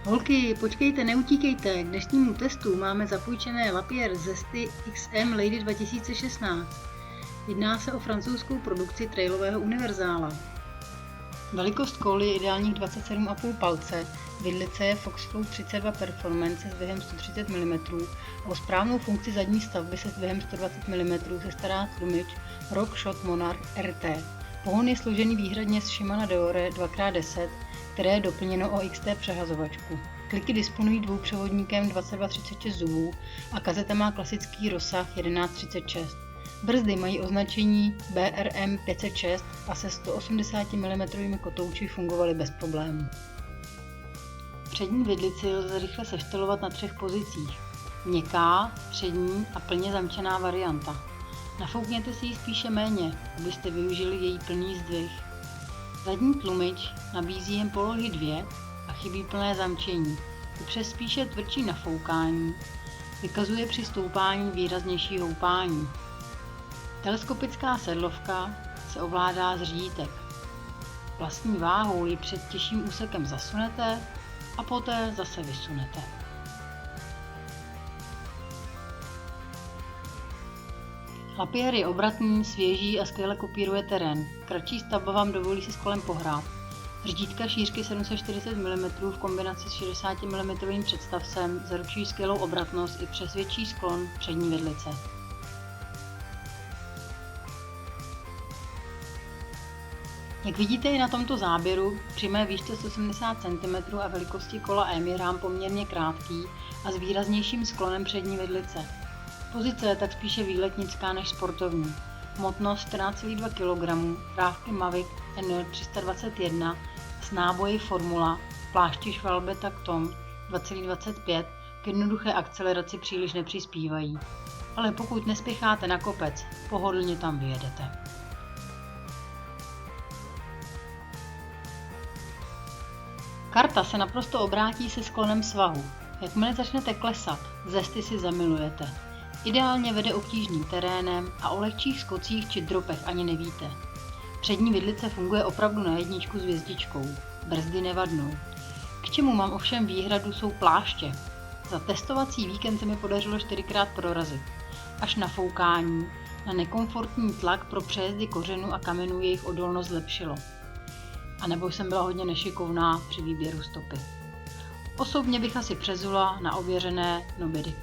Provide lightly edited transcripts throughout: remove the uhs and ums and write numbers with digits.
Holky, počkejte, neutíkejte, k dnešnímu testu máme zapůjčené Lapierre Zesty XM Lady 2016. Jedná se o francouzskou produkci trailového univerzála. Velikost koly je ideálních 27,5 palce, vidlice je Foxflow 32 Performance se zdvihem 130 mm a o správnou funkci zadní stavby se zdvihem 120 mm se stará tlumič RockShot Monarch RT. Pohon je složený výhradně z Shimano Deore 2x10, které je doplněno o XT přehazovačku. Kliky disponují dvoupřevodníkem 2236 zubů a kazeta má klasický rozsah 1136. Brzdy mají označení BRM 506 a se 180 mm kotouči fungovaly bez problémů. Přední vidlici lze rychle seštylovat na 3 pozicích. Měkká, střední a plně zamčená varianta. Nafoukněte si ji spíše méně, abyste využili její plný zdvih. Zadní tlumič nabízí jen polohy 2 a chybí plné zamčení. I přes spíše tvrdší nafoukání vykazuje při stoupání výraznější houpání. Teleskopická sedlovka se ovládá z řídítek. Vlastní váhou ji před těžším úsekem zasunete a poté zase vysunete. Lapierre je obratný, svěží a skvěle kopíruje terén. Kratší stavba vám dovolí si s kolem pohrát. Řídítka šířky 740 mm v kombinaci s 60 mm představcem zaručují skvělou obratnost i přes větší sklon přední vidlice. Jak vidíte i na tomto záběru, při mé výšce 170 cm a velikosti kola M je rám poměrně krátký a s výraznějším sklonem přední vidlice. Pozice je tak spíše výletnická než sportovní. Hmotnost 14,2 kg, trávky Mavic N321 s náboji Formula, pláště Schwalbe Tacton 2,25 k jednoduché akceleraci příliš nepřispívají. Ale pokud nespěcháte na kopec, pohodlně tam vyjedete. Karta se naprosto obrátí se sklonem svahu. Jakmile začnete klesat, zesty si zamilujete. Ideálně vede obtížným terénem a o lehčích skocích či dropech ani nevíte. Přední vidlice funguje opravdu na jedničku s hvězdičkou. Brzdy nevadnou. K čemu mám ovšem výhradu jsou pláště. Za testovací víkend se mi podařilo 4krát prorazit. Až na foukání, na nekomfortní tlak pro přejezdy kořenů a kamenů jejich odolnost zlepšilo. A nebo jsem byla hodně nešikovná při výběru stopy. Osobně bych asi přezula na ověřené Nobedic.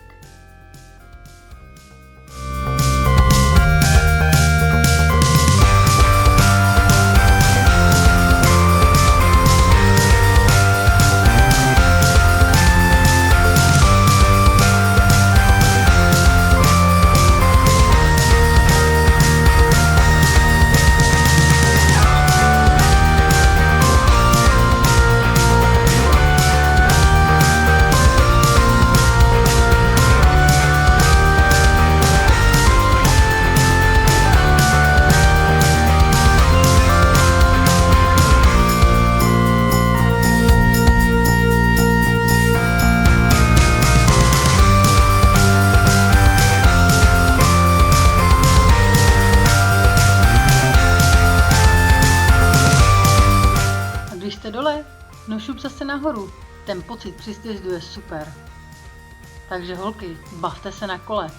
Když jste dole, no šup zase nahoru. Ten pocit při sjezdu je super. Takže holky, bavte se na kole.